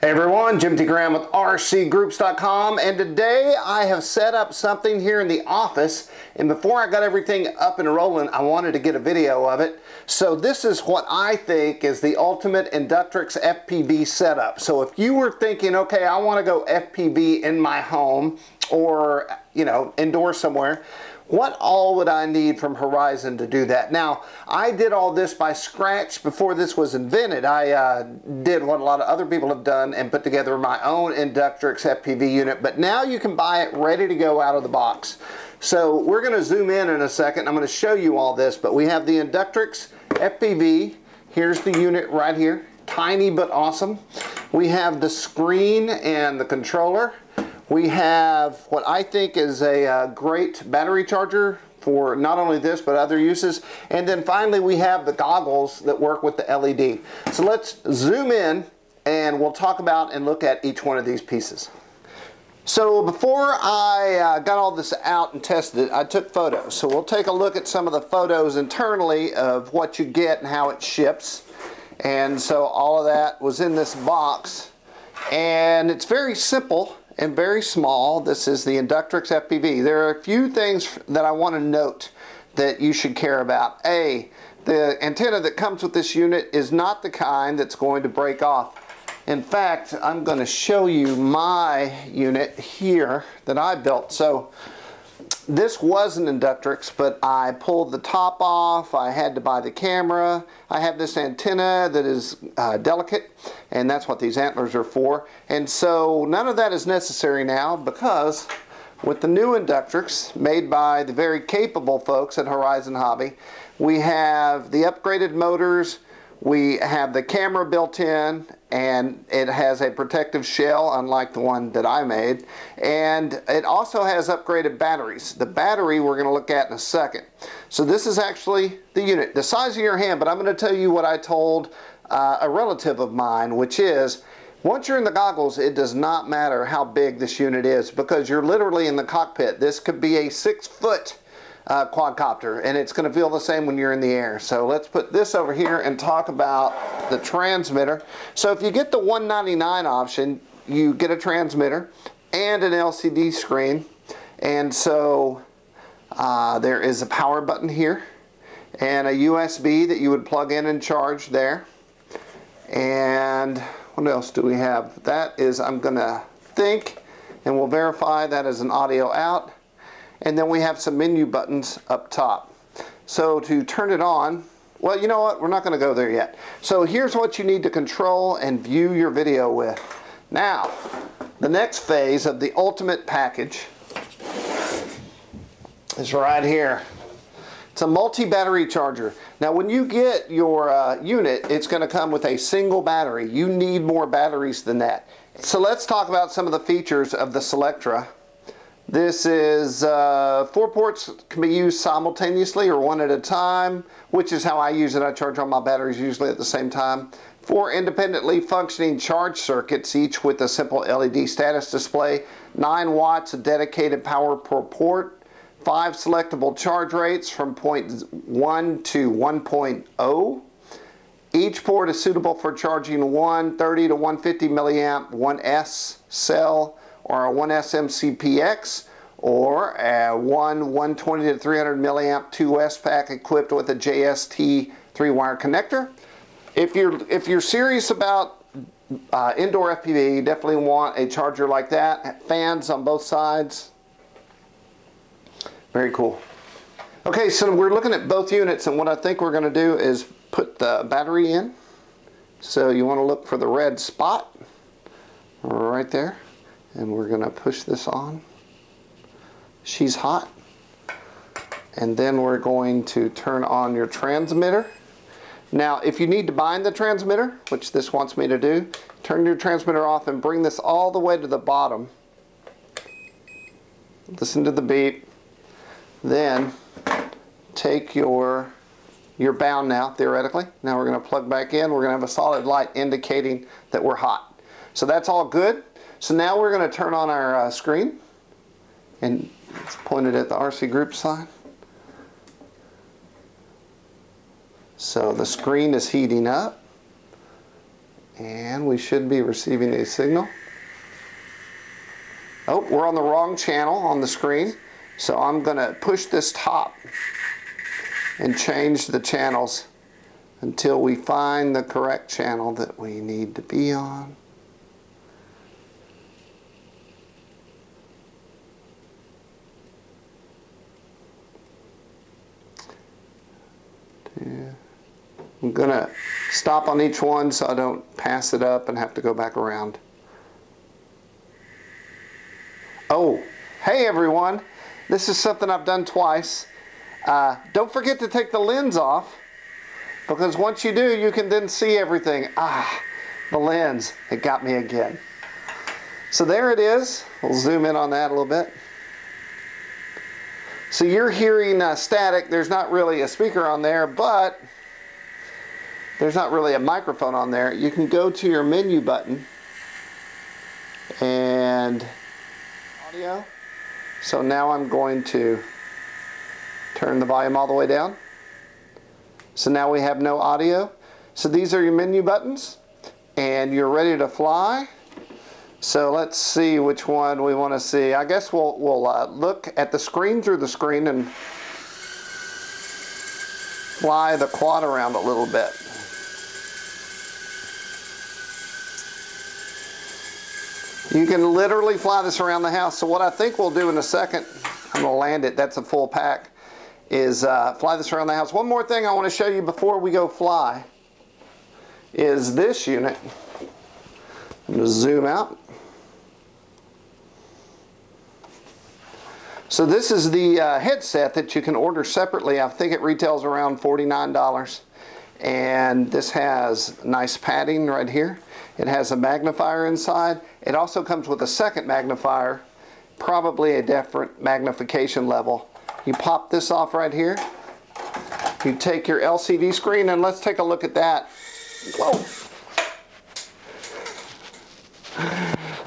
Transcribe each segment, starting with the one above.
Hey everyone, Jim T. Graham with rcgroups.com, and today I have set up something here in the office, and before I got everything up and rolling, I wanted to get a video of it. So this is what I think is the ultimate Inductrix FPV setup. So if you were thinking, okay, I want to go FPV in my home or, indoors somewhere, what all would I need from Horizon to do that? Now, I did all this by scratch before this was invented. I did what a lot of other people have done and put together my own Inductrix FPV unit, but now you can buy it ready to go out of the box. So we're going to zoom in a second. I'm going to show you all this, but we have the Inductrix FPV. Here's the unit right here. Tiny but awesome. We have the screen and the controller. We have what I think is a great battery charger for not only this but other uses. And then finally we have the goggles that work with the LED. So let's zoom in and we'll talk about and look at each one of these pieces. So before I got all this out and tested it, I took photos. So we'll take a look at some of the photos internally of what you get and how it ships. And so all of that was in this box. And it's very simple and very small. This is the Inductrix FPV. There are a few things that I want to note that you should care about. A, the antenna that comes with this unit is not the kind that's going to break off. In fact, I'm going to show you my unit here that I built. So this was an Inductrix, but I pulled the top off. I had to buy the camera. I have this antenna that is delicate, and that's what these antlers are for. And so none of that is necessary now, because with the new Inductrix made by the very capable folks at Horizon Hobby, we have the upgraded motors, we have the camera built in, and it has a protective shell, unlike the one that I made. And it also has upgraded batteries. The battery we're going to look at in a second. So this is actually the unit, the size of your hand, but I'm going to tell you what I told a relative of mine, which is, once you're in the goggles, it does not matter how big this unit is, because you're literally in the cockpit. This could be a 6-foot quadcopter, and it's going to feel the same when you're in the air. So let's put this over here and talk about the transmitter. So if you get the $199 option, you get a transmitter and an LCD screen. And so there is a power button here and a USB that you would plug in and charge there. And what else do we have? That is, I'm going to think, and we'll verify that is an audio out. And then we have some menu buttons up top. So to turn it on, well, you know what? We're not going to go there yet. So here's what you need to control and view your video with. Now, the next phase of the ultimate package is right here. It's a multi-battery charger. Now, when you get your unit, it's going to come with a single battery. You need more batteries than that. So let's talk about some of the features of the Selectra. This is 4 ports, can be used simultaneously or one at a time, which is how I use it. I charge all my batteries usually at the same time. 4 independently functioning charge circuits, each with a simple LED status display. 9 watts of dedicated power per port. 5 selectable charge rates from 0.1 to 1.0. Each port is suitable for charging 130 to 150 milliamp 1S cell, or a 1S MCPX, or a 120 to 300 milliamp 2S pack equipped with a JST 3-wire connector. If you're serious about indoor FPV, you definitely want a charger like that. Fans on both sides. Very cool. Okay, so we're looking at both units, and what I think we're going to do is put the battery in. So you want to look for the red spot right there. And we're going to push this on. She's hot. And then we're going to turn on your transmitter. Now, if you need to bind the transmitter, which this wants me to do, turn your transmitter off and bring this all the way to the bottom. Listen to the beep. Then take you're bound now, theoretically. Now we're going to plug back in. We're going to have a solid light indicating that we're hot. So that's all good. So now we're going to turn on our screen, and it's pointed at the RC group sign. So the screen is heating up, And we should be receiving a signal. Oh, we're on the wrong channel on the screen. So I'm going to push this top and change the channels until we find the correct channel that we need to be on. I'm going to stop on each one so I don't pass it up and have to go back around. Oh, hey everyone. This is something I've done twice. Don't forget to take the lens off, because once you do, you can then see everything. The lens, it got me again. So there it is. We'll zoom in on that a little bit. So you're hearing static. There's not really a speaker on there, but there's not really a microphone on there. You can go to your menu button and audio. So now I'm going to turn the volume all the way down. So now we have no audio. So these are your menu buttons, and you're ready to fly. So let's see which one we want to see. I guess we'll look at the screen through the screen and fly the quad around a little bit. You can literally fly this around the house. So what I think we'll do in a second, I'm going to land it, that's a full pack, is fly this around the house. One more thing I want to show you before we go fly is this unit. I'm going to zoom out. So this is the headset that you can order separately. I think it retails around $49. And this has nice padding right here. It has a magnifier inside. It also comes with a second magnifier, probably a different magnification level. You pop this off right here. You take your LCD screen, and let's take a look at that. Whoa.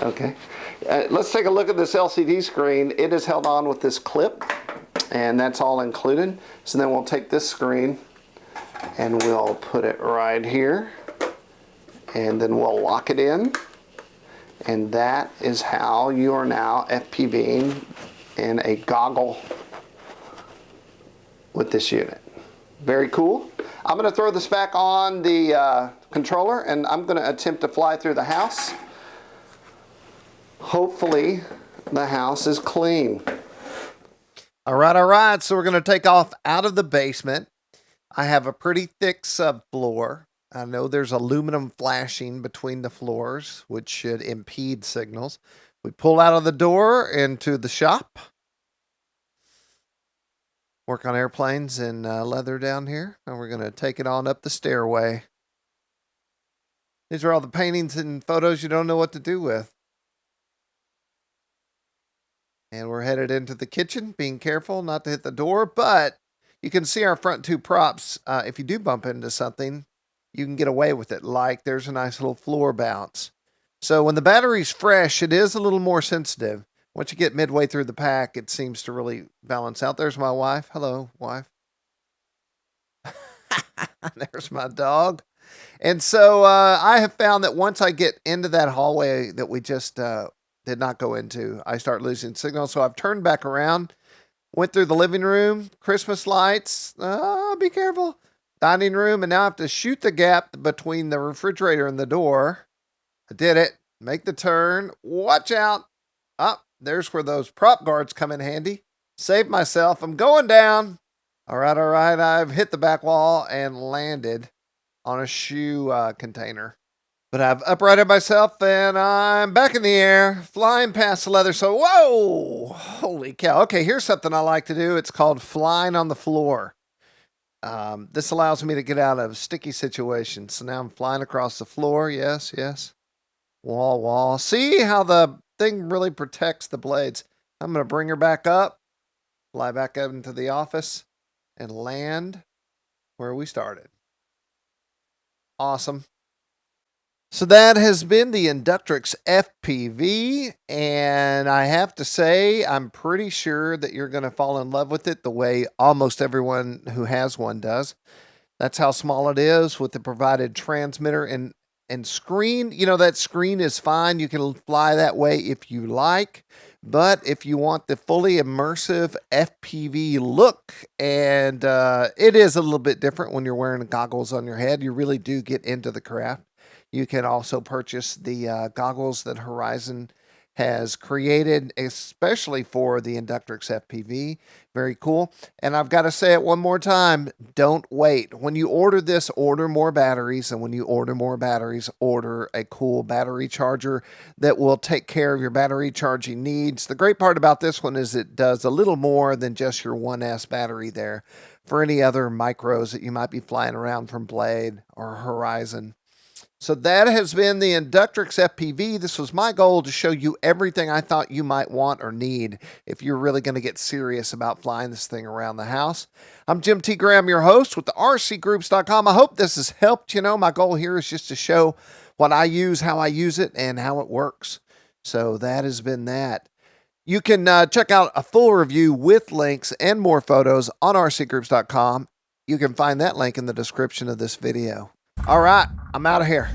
Okay. Let's take a look at this LCD screen. It is held on with this clip, and that's all included. So then we'll take this screen and we'll put it right here, and then we'll lock it in. And that is how you are now FPVing in a goggle with this unit. Very cool. I'm going to throw this back on the controller, and I'm going to attempt to fly through the house. Hopefully the house is clean. All right. So we're going to take off out of the basement. I have a pretty thick subfloor. I know there's aluminum flashing between the floors, which should impede signals. We pull out of the door into the shop. Work on airplanes and leather down here. And we're going to take it on up the stairway. These are all the paintings and photos you don't know what to do with. And we're headed into the kitchen, being careful not to hit the door. But you can see our front two props. If you do bump into something, you can get away with it. Like there's a nice little floor bounce. So when the battery's fresh, it is a little more sensitive. Once you get midway through the pack, it seems to really balance out. There's my wife. Hello, wife. There's my dog. And so I have found that once I get into that hallway that we just did not go into, I start losing signal. So I've turned back around, went through the living room, Christmas lights. Be careful. Dining room, and now I have to shoot the gap between the refrigerator and the door. I did it. Make the turn. Watch out. There's where those prop guards come in handy. Saved myself. I'm going down. All right. I've hit the back wall and landed on a shoe container. But I've uprighted myself, and I'm back in the air, flying past the leather. So, whoa! Holy cow. Okay, here's something I like to do. It's called flying on the floor. This allows me to get out of sticky situations. So now I'm flying across the floor. Yes. Wall. See how the thing really protects the blades. I'm going to bring her back up, fly back up into the office, and land where we started. Awesome. So that has been the Inductrix FPV, and I have to say, I'm pretty sure that you're going to fall in love with it the way almost everyone who has one does. That's how small it is with the provided transmitter, and And screen, you know, that screen is fine. You can fly that way if you like. But if you want the fully immersive FPV look, and it is a little bit different when you're wearing goggles on your head, you really do get into the craft. You can also purchase the goggles that Horizon has created, especially for the Inductrix FPV. Very cool. And I've got to say it one more time, don't wait. When you order this, order more batteries. And when you order more batteries, order a cool battery charger that will take care of your battery charging needs. The great part about this one is it does a little more than just your 1S battery there for any other micros that you might be flying around from Blade or Horizon. So that has been the Inductrix FPV. This was my goal, to show you everything I thought you might want or need if you're really going to get serious about flying this thing around the house. I'm Jim T. Graham, your host with the RCGroups.com. I hope this has helped. You know, my goal here is just to show what I use, how I use it, and how it works. So that has been that. You can check out a full review with links and more photos on RCGroups.com. You can find that link in the description of this video. All right, I'm out of here.